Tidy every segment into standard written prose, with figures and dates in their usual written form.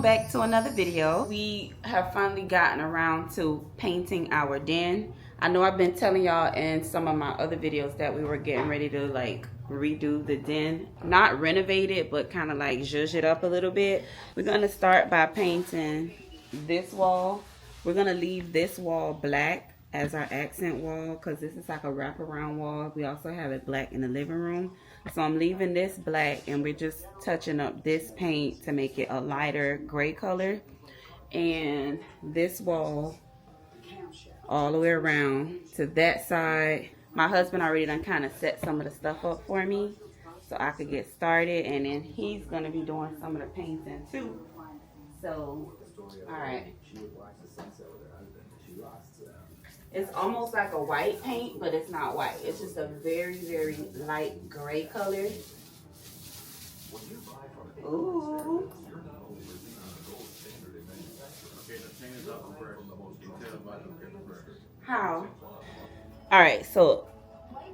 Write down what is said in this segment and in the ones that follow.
back to another video. We have finally gotten around to painting our den. I know I've been telling y'all in some of my other videos that we were getting ready to like redo the den. Not renovate it, but kind of like zhuzh it up a little bit. We're gonna start by painting this wall. We're gonna leave this wall black as our accent wall because this is like a wraparound wall. We also have it black in the living room. So I'm leaving this black and we're just touching up this paint to make it a lighter gray color. And this wall all the way around to that side. My husband already done kind of set some of the stuff up for me so I could get started, and then he's gonna be doing some of the painting too. So, all right. It's almost like a white paint, but it's not white. It's just a very, very light gray color. Ooh. How? All right, so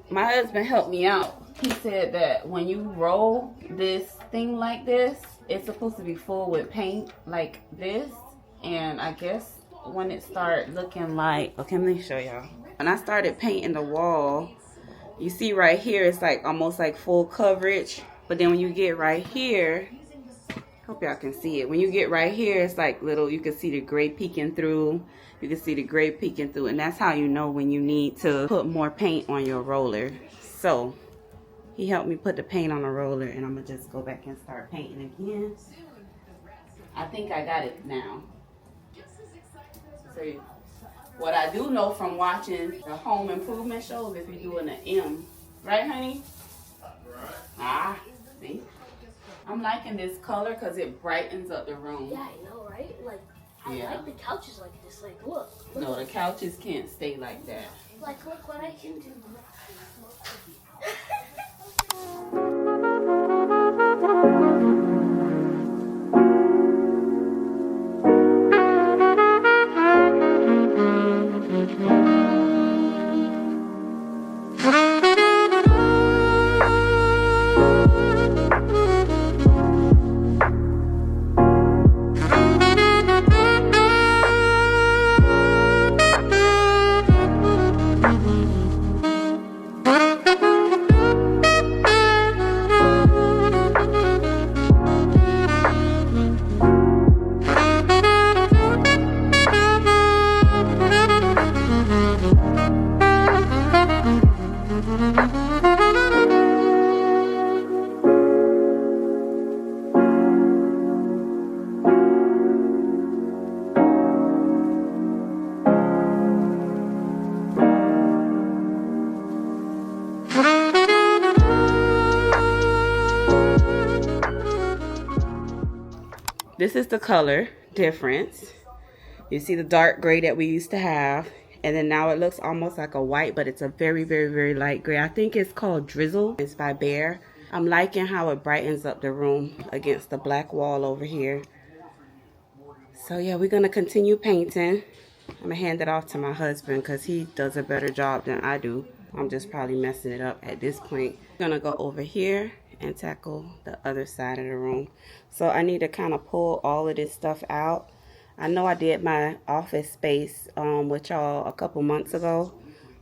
my husband helped me out. He said that when you roll this thing like this, it's supposed to be full with paint like this. And I guess when it started looking like, okay, let me show y'all. When I started painting the wall, you see right here, it's like almost like full coverage. But then when you get right here, hope y'all can see it. When you get right here, it's like little, you can see the gray peeking through. You can see the gray peeking through, and that's how you know when you need to put more paint on your roller. So he helped me put the paint on the roller, and I'm gonna just go back and start painting again. I think I got it now. So what I do know from watching the home improvement shows, if you're doing an M, right, honey? Right. Ah, see? I'm liking this color because it brightens up the room. Yeah, I know, right? Like, I like the couches like this. Like, look. No, the couches can't stay like that. Like, look what I can do. This is the color difference. You see the dark gray that we used to have, and then now it looks almost like a white, but it's a very, very, very light gray. I think it's called Drizzle. It's by Bear. I'm liking how it brightens up the room against the black wall over here. So yeah, we're gonna continue painting. I'm gonna hand it off to my husband because he does a better job than I do. I'm just probably messing it up at this point. I'm gonna go over here and tackle the other side of the room. So I need to kind of pull all of this stuff out. I know I did my office space with y'all a couple months ago,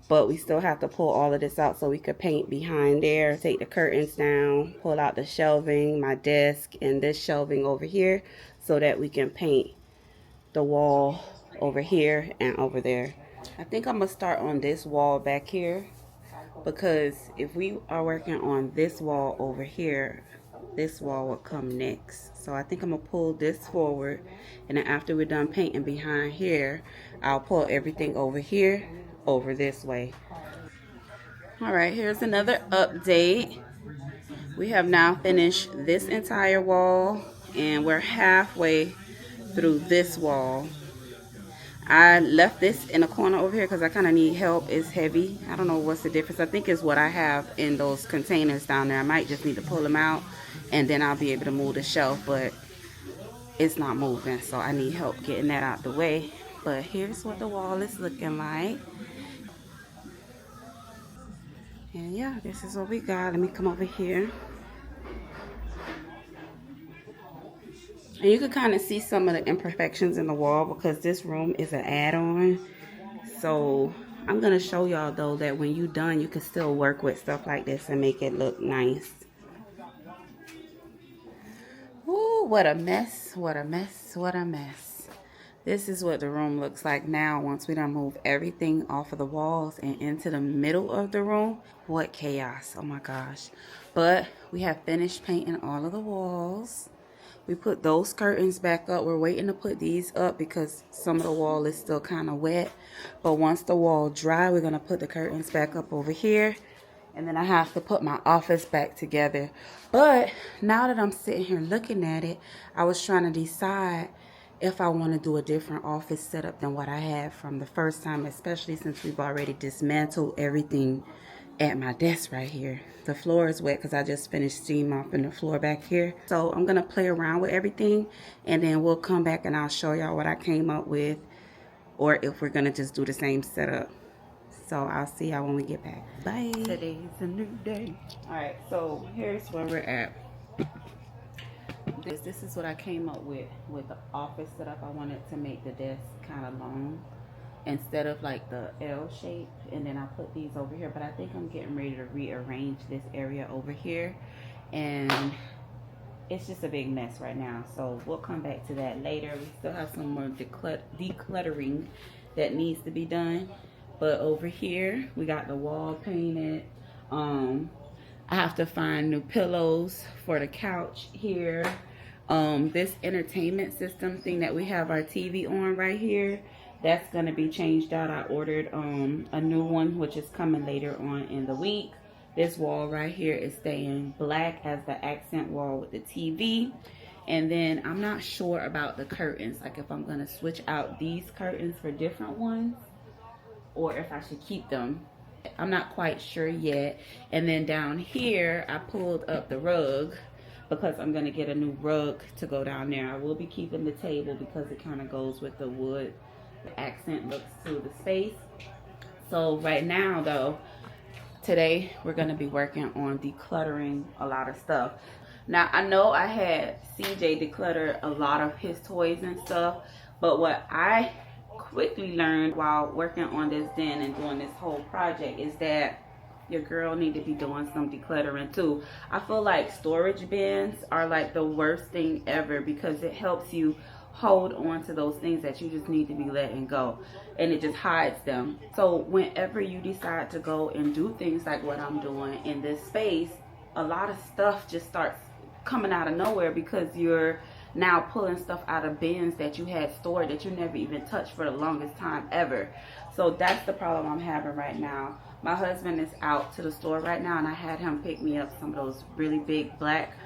but we still have to pull all of this out so we could paint behind there, take the curtains down, pull out the shelving, my desk, and this shelving over here so that we can paint the wall over here and over there. I think I'm gonna start on this wall back here, because if we are working on this wall over here, this wall will come next. So I think I'm gonna pull this forward, and then after we're done painting behind here, I'll pull everything over here over this way. All right, here's another update. We have now finished this entire wall, and we're halfway through this wall. I left this in a corner over here because I kind of need help. It's heavy. I don't know what's the difference. I think it's what I have in those containers down there. I might just need to pull them out, and then I'll be able to move the shelf, but it's not moving, so I need help getting that out the way. But here's what the wall is looking like. And yeah, this is what we got. Let me come over here. And you can kind of see some of the imperfections in the wall because this room is an add-on. So I'm going to show y'all though that when you're done, you can still work with stuff like this and make it look nice. Ooh, what a mess, what a mess, what a mess. This is what the room looks like now once we done move everything off of the walls and into the middle of the room. What chaos, oh my gosh. But we have finished painting all of the walls. We put those curtains back up. We're waiting to put these up because some of the wall is still kind of wet. But once the wall dry, we're going to put the curtains back up over here. And then I have to put my office back together. But now that I'm sitting here looking at it, I was trying to decide if I want to do a different office setup than what I had from the first time, especially since we've already dismantled everything at my desk right here. The floor is wet because I just finished steam mopping the floor back here. So I'm going to play around with everything and then we'll come back and I'll show y'all what I came up with or if we're going to just do the same setup. So I'll see y'all when we get back. Bye. Today's a new day. Alright, so here's where we're at. This is what I came up with the office setup. I wanted to make the desk kind of long instead of like the L shape, and then I put these over here, but I think I'm getting ready to rearrange this area over here, and it's just a big mess right now, so we'll come back to that later. We still have some more decluttering that needs to be done, but over here we got the wall painted. I have to find new pillows for the couch here. This entertainment system thing that we have our TV on right here, that's going to be changed out. I ordered a new one, which is coming later on in the week. This wall right here is staying black as the accent wall with the TV. And then I'm not sure about the curtains, like if I'm going to switch out these curtains for different ones or if I should keep them. I'm not quite sure yet. And then down here, I pulled up the rug because I'm going to get a new rug to go down there. I will be keeping the table because it kind of goes with the wood. The accent looks to the space. So right now though, today we're going to be working on decluttering a lot of stuff. Now I know I had CJ declutter a lot of his toys and stuff, but what I quickly learned while working on this den and doing this whole project is that your girl need to be doing some decluttering too. I feel like storage bins are like the worst thing ever because it helps you hold on to those things that you just need to be letting go, and it just hides them. So whenever you decide to go and do things like what I'm doing in this space, a lot of stuff just starts coming out of nowhere because you're now pulling stuff out of bins that you had stored that you never even touched for the longest time ever. So that's the problem I'm having right now. My husband is out to the store right now and I had him pick me up some of those really big black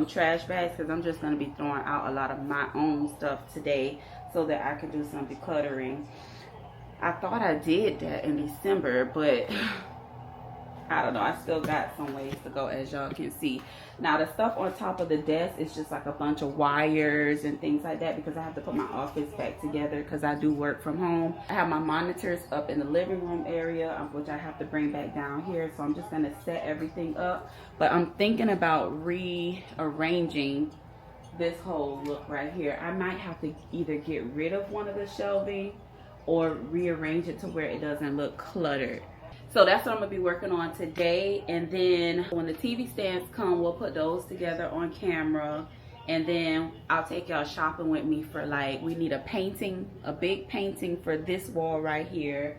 trash bags because I'm just going to be throwing out a lot of my own stuff today so that I can do some decluttering. I thought I did that in December, but I don't know. I still got some ways to go, as y'all can see. Now the stuff on top of the desk is just like a bunch of wires and things like that because I have to put my office back together because I do work from home. I have my monitors up in the living room area, which I have to bring back down here. So I'm just going to set everything up. But I'm thinking about rearranging this whole look right here. I might have to either get rid of one of the shelving or rearrange it to where it doesn't look cluttered. So that's what I'm going to be working on today. And then when the TV stands come, we'll put those together on camera. And then I'll take y'all shopping with me for, like, we need a painting, a big painting for this wall right here.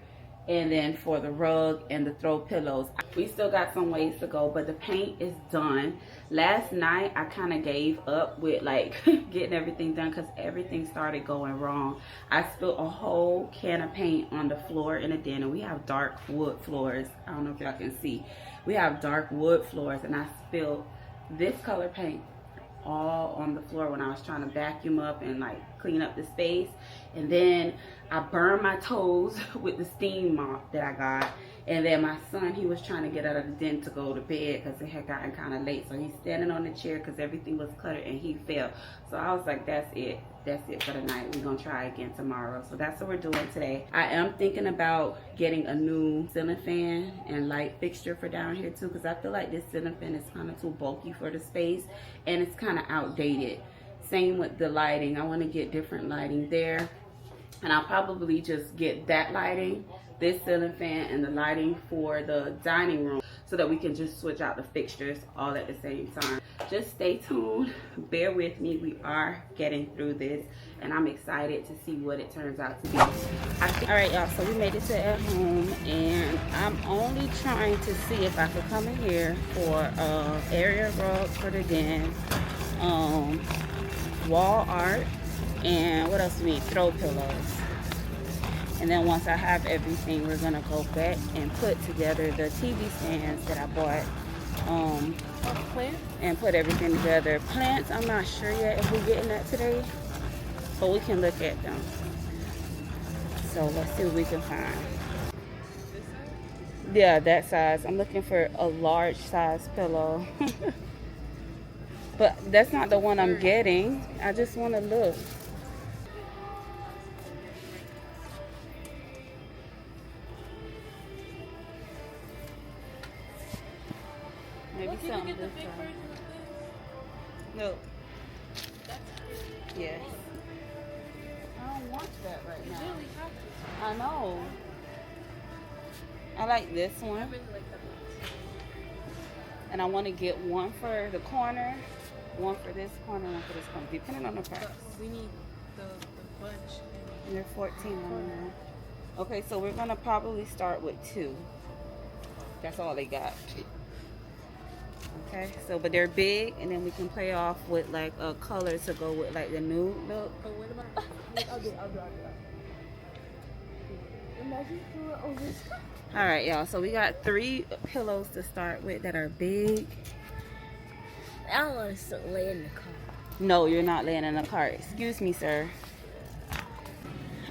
And then for the rug and the throw pillows. We still got some ways to go, but the paint is done. Last night, I kind of gave up with, like, getting everything done because everything started going wrong. I spilled a whole can of paint on the floor in the den, and we have dark wood floors. I don't know if y'all can see. We have dark wood floors, and I spilled this color paint all on the floor when I was trying to vacuum up and like clean up the space. And then I burned my toes with the steam mop that I got. And then my son, he was trying to get out of the den to go to bed because it had gotten kind of late. So he's standing on the chair because everything was cluttered and he fell. So I was like, that's it. That's it for the night. We're going to try again tomorrow. So that's what we're doing today. I am thinking about getting a new ceiling fan and light fixture for down here too, because I feel like this ceiling fan is kind of too bulky for the space and it's kind of outdated. Same with the lighting. I want to get different lighting there. And I'll probably just get that lighting, this ceiling fan, and the lighting for the dining room so that we can just switch out the fixtures all at the same time. Just stay tuned. Bear with me. We are getting through this, and I'm excited to see what it turns out to be. All right, y'all. So we made it to at home, and I'm only trying to see if I could come in here for area rug for the den, wall art, and what else do we need? Throw pillows. And then once I have everything, we're gonna go back and put together the TV stands that I bought. And put everything together. Plants, I'm not sure yet if we're getting that today, but we can look at them. So let's see what we can find. Yeah, that size. I'm looking for a large size pillow. But that's not the one I'm getting. I just want to look. Maybe something this time. No. Yes. I don't want that right now. I know. I like this one. And I want to get one for the corner, one for this corner, one for this corner, depending on the price. We need the bunch. And they're $14.99. Okay, so we're gonna probably start with 2. That's all they got. Okay, so but they're big, and then we can play off with like a color to go with like the nude look. Oh, what about? I'll do it. Imagine over. All right, y'all. So we got 3 pillows to start with that are big. I don't want to lay in the car. No, you're not laying in the car. Excuse me, sir.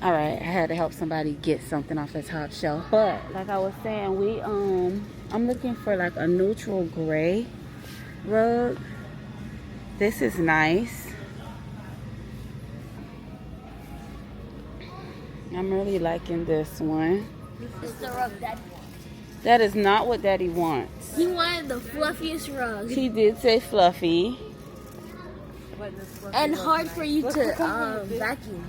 All right, I had to help somebody get something off the top shelf. But like I was saying, we I'm looking for like a neutral gray rug. This is nice. I'm really liking this one. This is the rug Daddy wants. That is not what Daddy wants. He wanted the fluffiest rug. He did say fluffy. And hard for you to vacuum.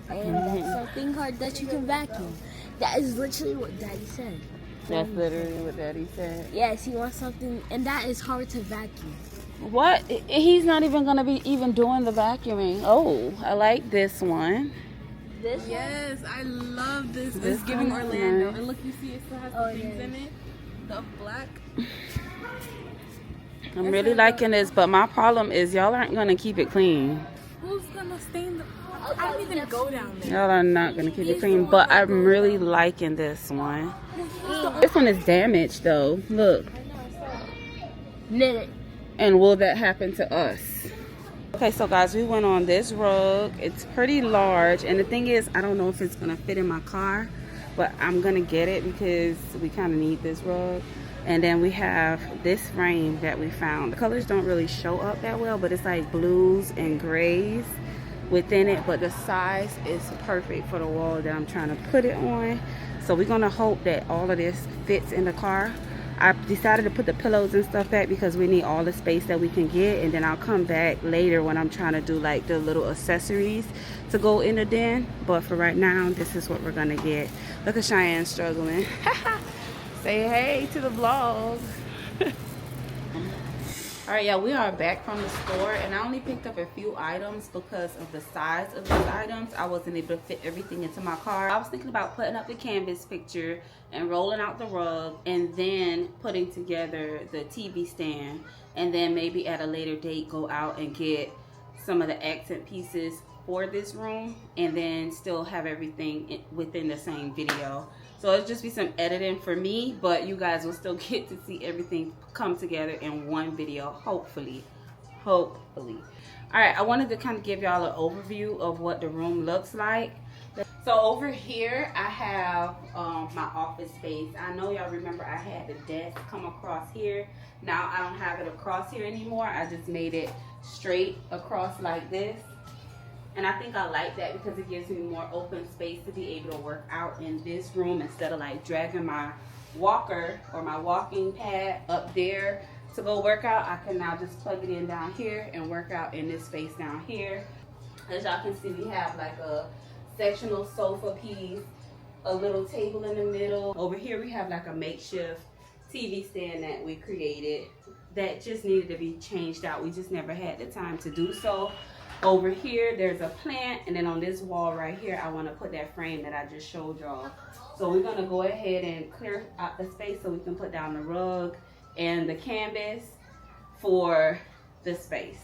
And that's something hard that you can vacuum. That is literally what Daddy said. That's literally what Daddy said. Yes, he wants something, and that is hard to vacuum. What? He's not even gonna be even doing the vacuuming. Oh, I like this one. This Yes, I love this. This It's giving one is Orlando. nice. And look, you see it still has the things in it. The black. I'm really liking this, but my problem is y'all aren't gonna keep it clean. Who's gonna stain the? I don't even go down there. Y'all are not gonna keep it clean, but I'm really liking this one. This one is damaged though. Look. knit it. And will that happen to us? Okay, so guys, we went on this rug. It's pretty large, and the thing is, I don't know if it's gonna fit in my car, but I'm gonna get it because we kind of need this rug. And then we have this frame that we found. The colors don't really show up that well, but it's like blues and grays within it, but the size is perfect for the wall that I'm trying to put it on. So we're gonna hope that all of this fits in the car. I decided to put the pillows and stuff back because we need all the space that we can get, and then I'll come back later when I'm trying to do like the little accessories to go in the den. But for right now, this is what we're gonna get. Look at Cheyenne struggling. Say hey to the vlog. All right, y'all, we are back from the store, and I only picked up a few items because of the size of these items. I wasn't able to fit everything into my car. I was thinking about putting up the canvas picture and rolling out the rug, and then putting together the TV stand, and then maybe at a later date go out and get some of the accent pieces for this room, and then still have everything within the same video. So it'll just be some editing for me, but you guys will still get to see everything come together in one video, hopefully. All right, I wanted to kind of give y'all an overview of what the room looks like. So over here, I have my office space. I know y'all remember I had the desk come across here. Now I don't have it across here anymore. I just made it straight across like this. And I think I like that because it gives me more open space to be able to work out in this room instead of like dragging my walker or my walking pad up there to go work out, I can now just plug it in down here and work out in this space down here. As y'all can see, we have like a sectional sofa piece, a little table in the middle. Over here we have like a makeshift TV stand that we created that just needed to be changed out. We just never had the time to do so. Over here there's a plant, and then on this wall right here I want to put that frame that I just showed y'all. So we're going to go ahead and clear out the space so we can put down the rug and the canvas for the space.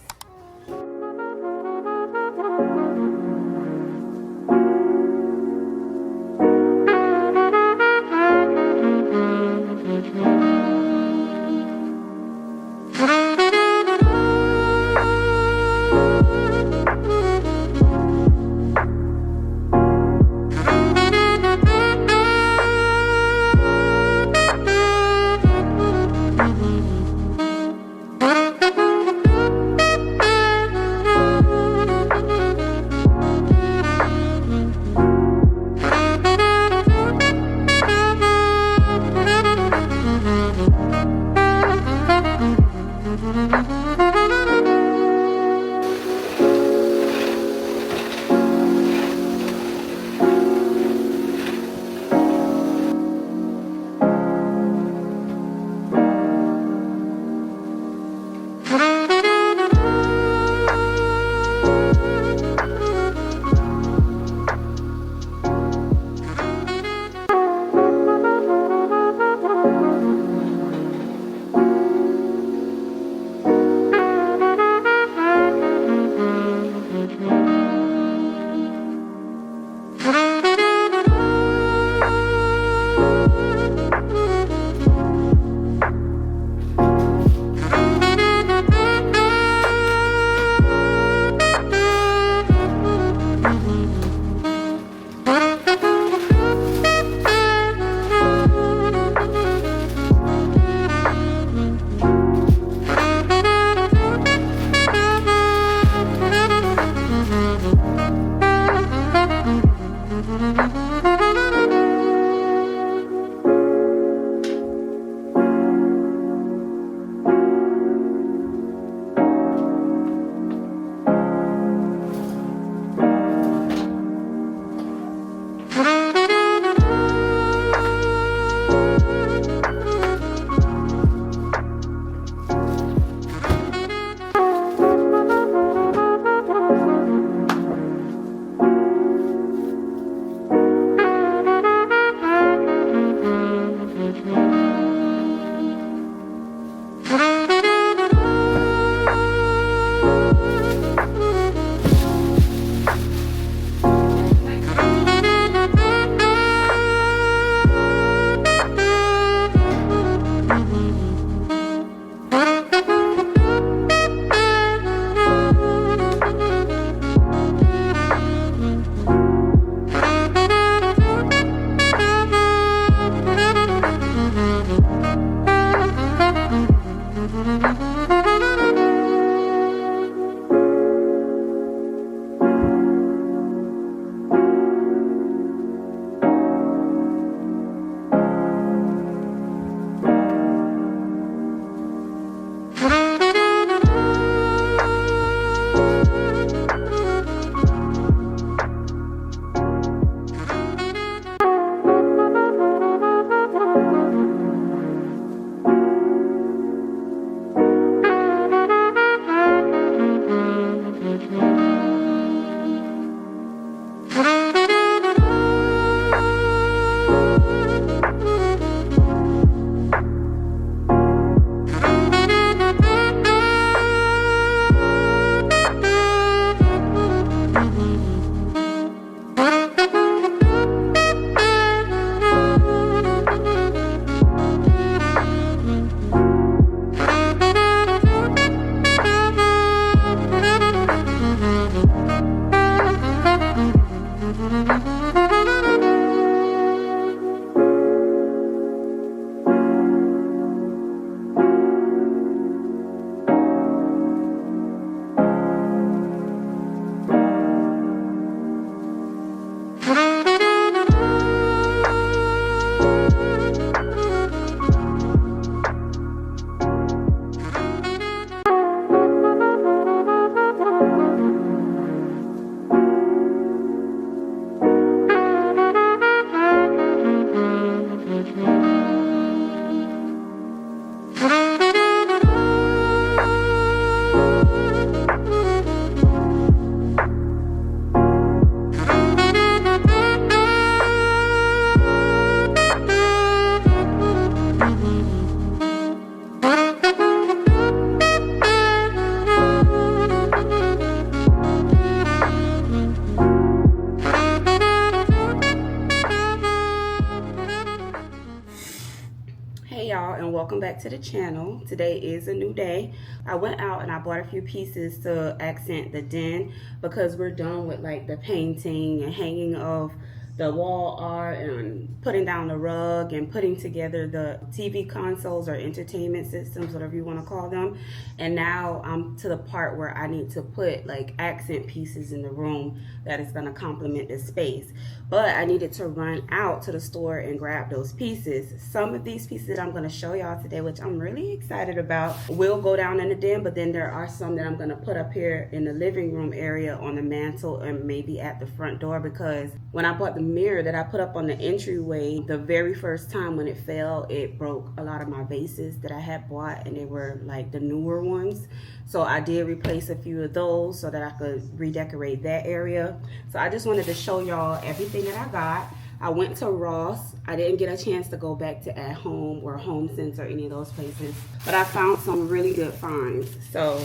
and welcome back to the channel. Today is a new day. I went out and I bought a few pieces to accent the den because we're done with like the painting and hanging of the wall art and putting down the rug and putting together the TV consoles or entertainment systems, whatever you want to call them. And now I'm to the part where I need to put like accent pieces in the room that is going to complement this space. But I needed to run out to the store and grab those pieces. Some of these pieces that I'm going to show y'all today, which I'm really excited about, will go down in the den, but then there are some that I'm going to put up here in the living room area on the mantle and maybe at the front door, because when I bought the mirror that I put up on the entryway, the very first time when it fell, it broke a lot of my vases that I had bought, and they were like the newer ones. So I did replace a few of those so that I could redecorate that area. So I just wanted to show y'all everything that I got. I went to Ross. I didn't get a chance to go back to At Home or Home Sense or any of those places, but I found some really good finds. So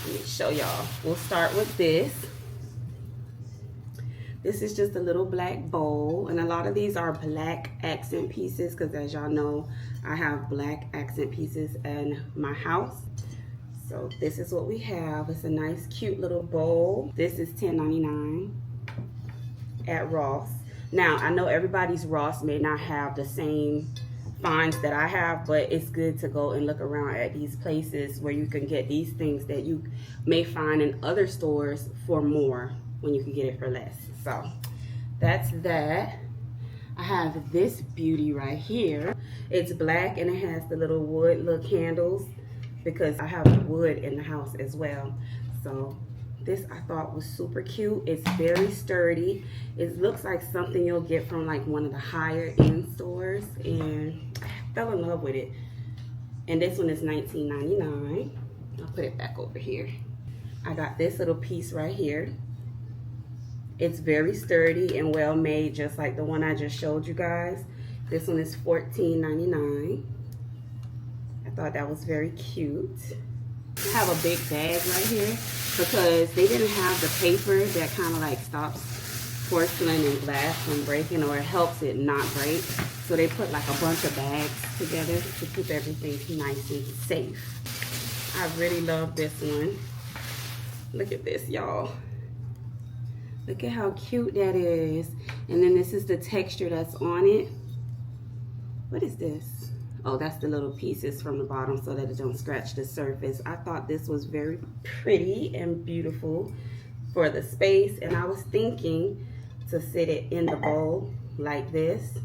let me show y'all. We'll start with this. This is just a little black bowl, and a lot of these are black accent pieces because, as y'all know, I have black accent pieces in my house. So this is what we have. It's a nice cute little bowl. This is $10.99 at Ross. Now I know everybody's Ross may not have the same finds that I have, but it's good to go and look around at these places where you can get these things that you may find in other stores for more when you can get it for less. So that's that. I have this beauty right here. It's black and it has the little wood look handles because I have wood in the house as well. So this I thought was super cute. It's very sturdy. It looks like something you'll get from like one of the higher end stores, and I fell in love with it. And this one is $19.99. I'll put it back over here. I got this little piece right here. It's very sturdy and well made, just like the one I just showed you guys. This one is $14.99. I thought that was very cute. I have a big bag right here because they didn't have the paper that kind of like stops porcelain and glass from breaking, or it helps it not break. So they put like a bunch of bags together to keep everything nice and safe. I really love this one. Look at this, y'all. Look at how cute that is. And then this is the texture that's on it. What is this? Oh, that's the little pieces from the bottom so that it don't scratch the surface. I thought this was very pretty and beautiful for the space. And I was thinking to sit it in the bowl like this,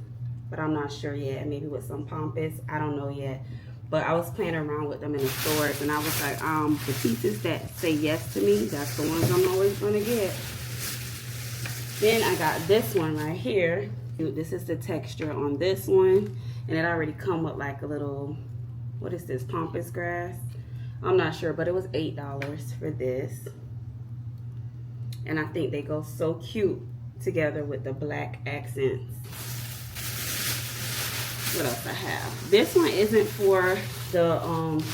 but I'm not sure yet. Maybe with some pompous, I don't know yet. But I was playing around with them in the stores, and I was like, the pieces that say yes to me, that's the ones I'm always gonna get. Then I got this one right here. This is the texture on this one, and it already come with like a little, what is this, pampas grass? I'm not sure, but it was $8 for this. And I think they go so cute together with the black accents. What else I have? This one isn't for the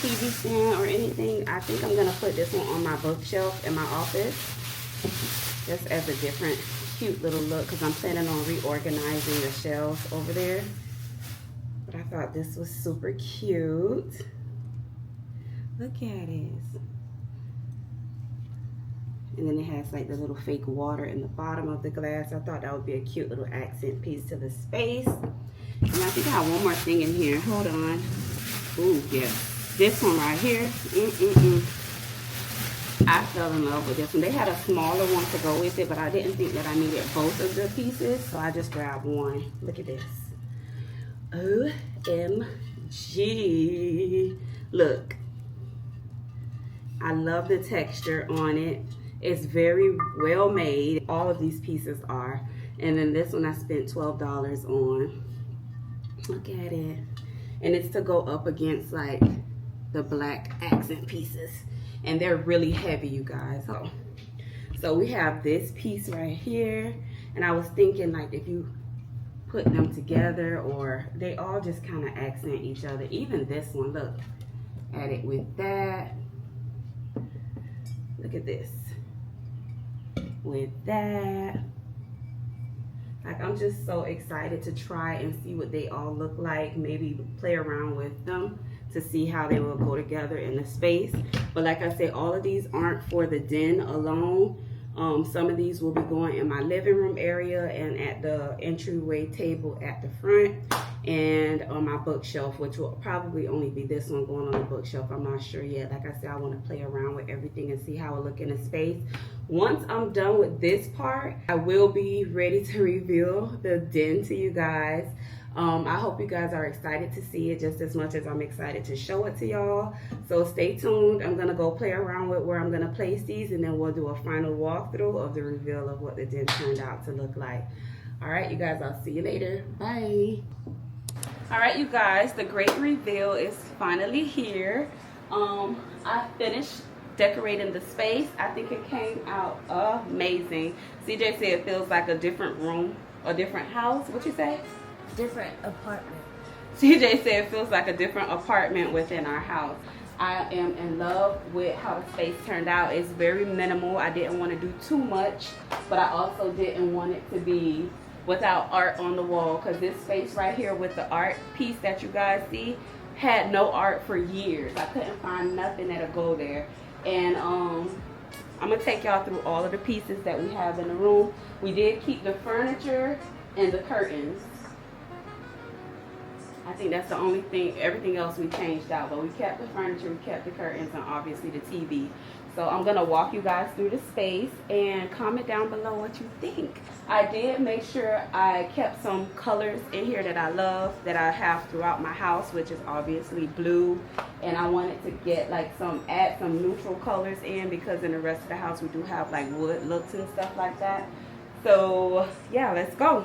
TV stand or anything. I think I'm gonna put this one on my bookshelf in my office, just as a different cute little look, because I'm planning on reorganizing the shelves over there. But I thought this was super cute. Look at it. And then it has like the little fake water in the bottom of the glass. I thought that would be a cute little accent piece to the space. And I think I have one more thing in here. Hold on. Ooh, yeah. This one right here. I fell in love with this one. They had a smaller one to go with it, but I didn't think that I needed both of the pieces, so I just grabbed one. Look at this. OMG. Look. I love the texture on it. It's very well made. All of these pieces are. And then this one I spent $12 on. Look at it. And it's to go up against like the black accent pieces. And they're really heavy, you guys. So we have this piece right here. And I was thinking like if you put them together, or they all just kind of accent each other. Even this one, look at it with that. Look at this. With that. Like, I'm just so excited to try and see what they all look like. Maybe play around with them to see how they will go together in the space. But like I said, all of these aren't for the den alone. Some of these will be going in my living room area and at the entryway table at the front, and on my bookshelf, which will probably only be this one going on the bookshelf. I'm not sure yet. Like I said, I want to play around with everything and see how it look in the space. Once I'm done with this part, I will be ready to reveal the den to you guys. I hope you guys are excited to see it just as much as I'm excited to show it to y'all. So stay tuned. I'm going to go play around with where I'm going to place these, and then we'll do a final walkthrough of the reveal of what the den turned out to look like. All right, you guys, I'll see you later. Bye. All right, you guys, the great reveal is finally here. I finished decorating the space. I think it came out amazing. CJ said it feels like a different room, a different house. What you say? Different apartment. CJ said it feels like a different apartment within our house. I am in love with how the space turned out. It's very minimal. I didn't want to do too much, but I also didn't want it to be without art on the wall, because this space right here with the art piece that you guys see had no art for years. I couldn't find nothing that'll go there. And I'm gonna take y'all through all of the pieces that we have in the room. We did keep the furniture and the curtains. I think that's the only thing. Everything else we changed out, but we kept the furniture, we kept the curtains, and obviously the TV. So I'm gonna walk you guys through the space and comment down below what you think. I did make sure I kept some colors in here that I love, that I have throughout my house, which is obviously blue. And I wanted to get like add some neutral colors in, because in the rest of the house we do have like wood looks and stuff like that. So yeah, let's go.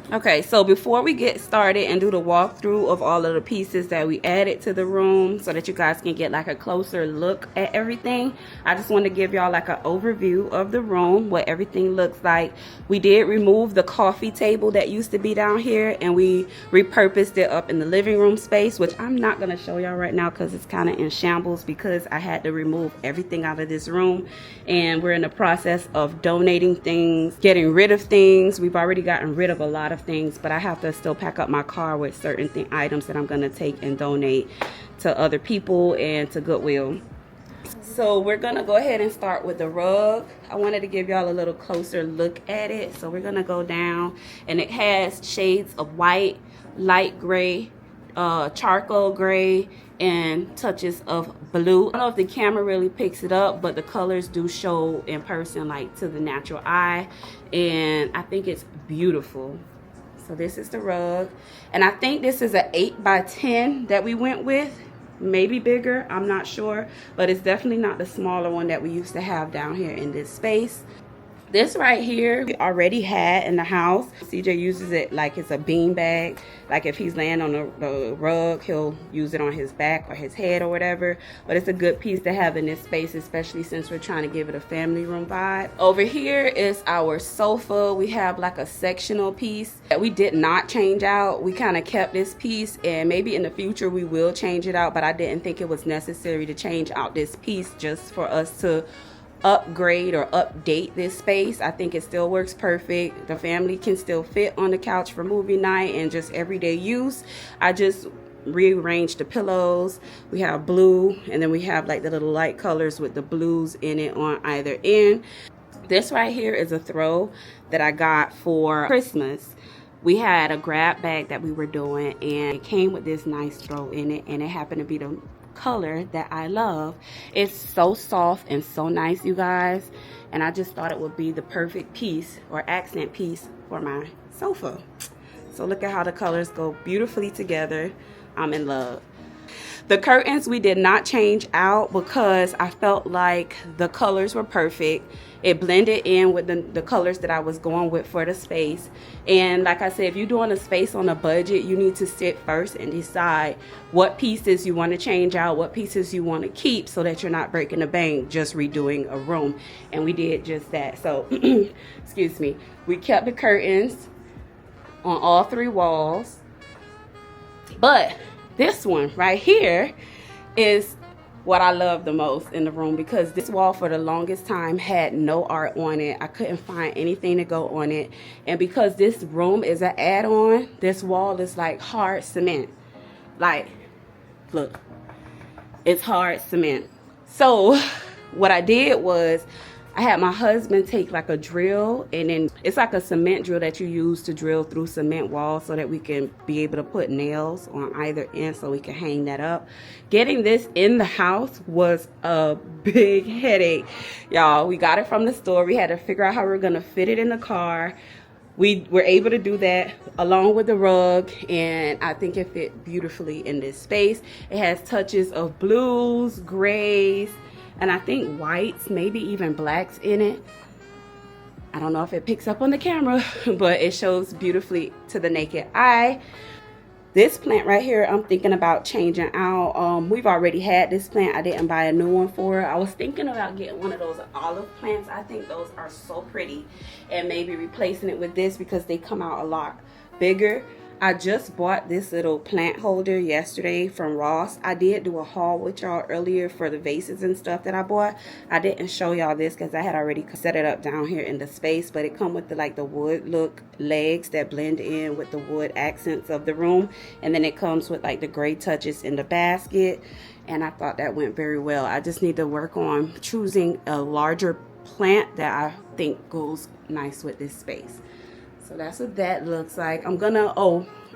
Okay, so before we get started and do the walkthrough of all of the pieces that we added to the room so that you guys can get like a closer look at everything, I just want to give y'all like an overview of the room, what everything looks like. We did remove the coffee table that used to be down here, and we repurposed it up in the living room space, which I'm not going to show y'all right now because it's kind of in shambles, because I had to remove everything out of this room, and we're in the process of donating things, getting rid of things. We've already gotten rid of a lot of things, but I have to still pack up my car with certain items that I'm going to take and donate to other people and to Goodwill. So we're going to go ahead and start with the rug. I wanted to give y'all a little closer look at it. So we're going to go down, and it has shades of white, light gray, charcoal gray, and touches of blue. I don't know if the camera really picks it up, but the colors do show in person, like to the natural eye, and I think it's beautiful. So this is the rug, and I think this is an 8 by 10 that we went with, maybe bigger, I'm not sure, but it's definitely not the smaller one that we used to have down here in this space. This right here we already had in the house. CJ uses it like it's a bean bag. Like if he's laying on the rug, he'll use it on his back or his head or whatever. But it's a good piece to have in this space, especially since we're trying to give it a family room vibe. Over here is our sofa. We have like a sectional piece that we did not change out. We kind of kept this piece, and maybe in the future we will change it out, but I didn't think it was necessary to change out this piece just for us to upgrade or update this space. I think it still works perfect. The family can still fit on the couch for movie night and just everyday use. I just rearranged the pillows. We have blue, and then we have like the little light colors with the blues in it on either end. This right here is a throw that I got for Christmas. We had a grab bag that we were doing, and it came with this nice throw in it, and it happened to be the color that I love. It's so soft and so nice, you guys, and I just thought it would be the perfect piece or accent piece for my sofa. So look at how the colors go beautifully together. I'm in love. The curtains we did not change out because I felt like the colors were perfect. It blended in with the colors that I was going with for the space. And like I said, if you're doing a space on a budget, you need to sit first and decide what pieces you want to change out, what pieces you want to keep, so that you're not breaking the bank just redoing a room. And we did just that. So, excuse me, we kept the curtains on all 3 walls. But this one right here is what I love the most in the room, because this wall for the longest time had no art on it. I couldn't find anything to go on it. And because this room is an add-on, this wall is like hard cement. Like, look, it's hard cement. So what I did was I had my husband take like a drill, and then it's like a cement drill that you use to drill through cement walls so that we can be able to put nails on either end so we can hang that up. Getting this in the house was a big headache, y'all. We got it from the store. We had to figure out how we were gonna fit it in the car. We were able to do that along with the rug, and I think it fit beautifully in this space. It has touches of blues, grays, and I think whites, maybe even blacks in it. I don't know if it picks up on the camera, but it shows beautifully to the naked eye. This plant right here, I'm thinking about changing out. We've already had this plant. I didn't buy a new one for it. I was thinking about getting one of those olive plants. I think those are so pretty, and maybe replacing it with this because they come out a lot bigger. I just bought this little plant holder yesterday from Ross. I did do a haul with y'all earlier for the vases and stuff that I bought. I didn't show y'all this because I had already set it up down here in the space, but it come with the like the wood look legs that blend in with the wood accents of the room, and then it comes with like the gray touches in the basket, and I thought that went very well. I just need to work on choosing a larger plant that I think goes nice with this space. So that's what that looks like. I'm gonna,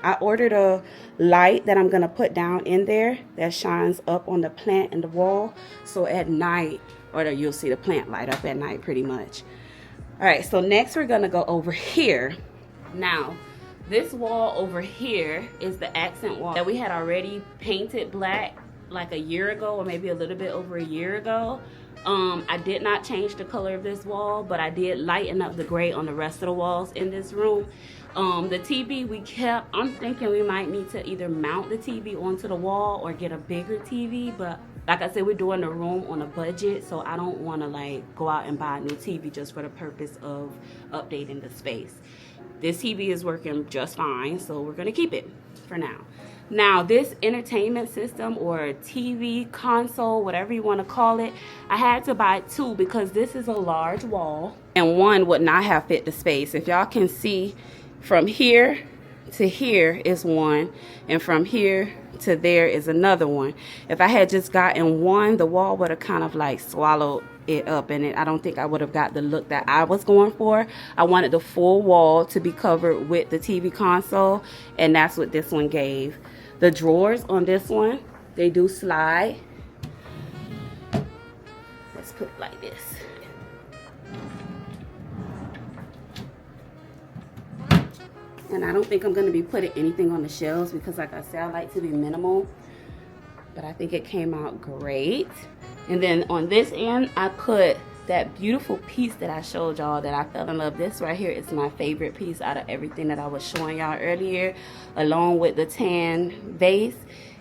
I ordered a light that I'm gonna put down in there that shines up on the plant and the wall. So at night, or you'll see the plant light up at night pretty much. All right, so next we're gonna go over here. Now, this wall over here is the accent wall that we had already painted black like a year ago, or maybe a little bit over a year ago. I did not change the color of this wall, but I did lighten up the gray on the rest of the walls in this room. The TV we kept. I'm thinking we might need to either mount the TV onto the wall or get a bigger TV, but like I said, we're doing the room on a budget, so I don't want to like go out and buy a new TV just for the purpose of updating the space. This TV is working just fine, so we're gonna keep it for now. Now, this entertainment system or TV console, whatever you want to call it, I had to buy two because this is a large wall and one would not have fit the space. If y'all can see, from here to here is one, and from here to there is another one. If I had just gotten one, the wall would have kind of like swallowed it up, and I don't think I would have got the look that I was going for. I wanted the full wall to be covered with the TV console, and that's what this one gave. The drawers on this one, they do slide. Let's put it like this. And I don't think I'm gonna be putting anything on the shelves because like I said, I like to be minimal, but I think it came out great. And then on this end, I put that beautiful piece that I showed y'all that I fell in love. This right here is my favorite piece out of everything that I was showing y'all earlier, along with the tan vase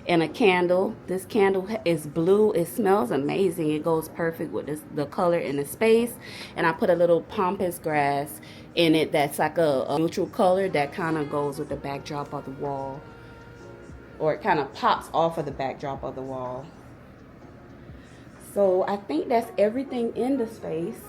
and a candle. This candle is blue. It smells amazing. It goes perfect with the color in the space. And I put a little pampas grass in it that's like a neutral color that kind of goes with the backdrop of the wall, or it kind of pops off of the backdrop of the wall. So I think that's everything in the space.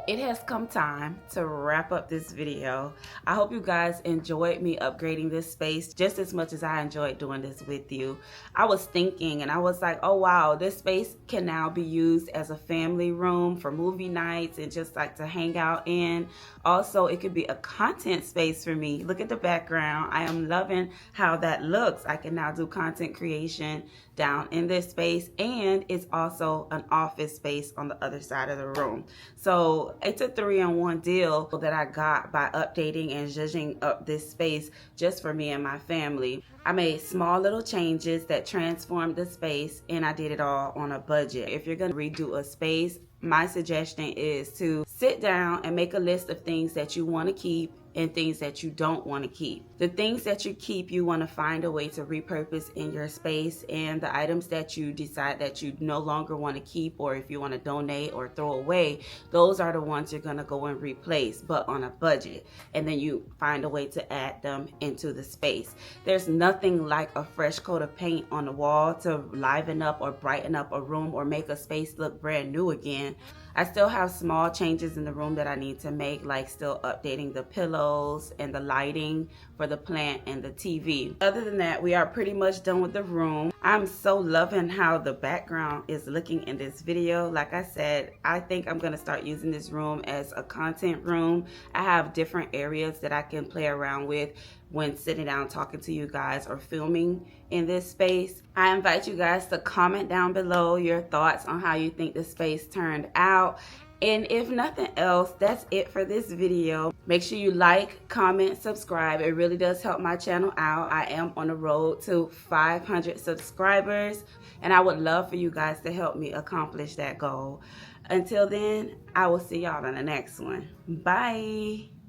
It has come time to wrap up this video. I hope you guys enjoyed me upgrading this space just as much as I enjoyed doing this with you. I was thinking and I was like, oh wow, this space can now be used as a family room for movie nights and just like to hang out in. Also, it could be a content space for me. Look at the background. I am loving how that looks. I can now do content creation down in this space, and it's also an office space on the other side of the room. So it's a 3-in-1 deal that I got by updating and zhuzhing up this space just for me and my family. I made small little changes that transformed the space, and I did it all on a budget. If you're gonna redo a space, my suggestion is to sit down and make a list of things that you want to keep and things that you don't want to keep. The things that you keep, you want to find a way to repurpose in your space, and the items that you decide that you no longer want to keep, or if you want to donate or throw away, those are the ones you're going to go and replace, but on a budget, and then you find a way to add them into the space. There's nothing like a fresh coat of paint on the wall to liven up or brighten up a room or make a space look brand new again. I still have small changes in the room that I need to make, like still updating the pillows and the lighting for the plant and the TV. Other than that, we are pretty much done with the room. I'm so loving how the background is looking in this video. Like I said, I think I'm gonna start using this room as a content room. I have different areas that I can play around with when sitting down talking to you guys or filming in this space. I invite you guys to comment down below your thoughts on how you think the space turned out. And if nothing else, that's it for this video. Make sure you like, comment, subscribe. It really does help my channel out. I am on the road to 500 subscribers, and I would love for you guys to help me accomplish that goal. Until then, I will see y'all on the next one. Bye.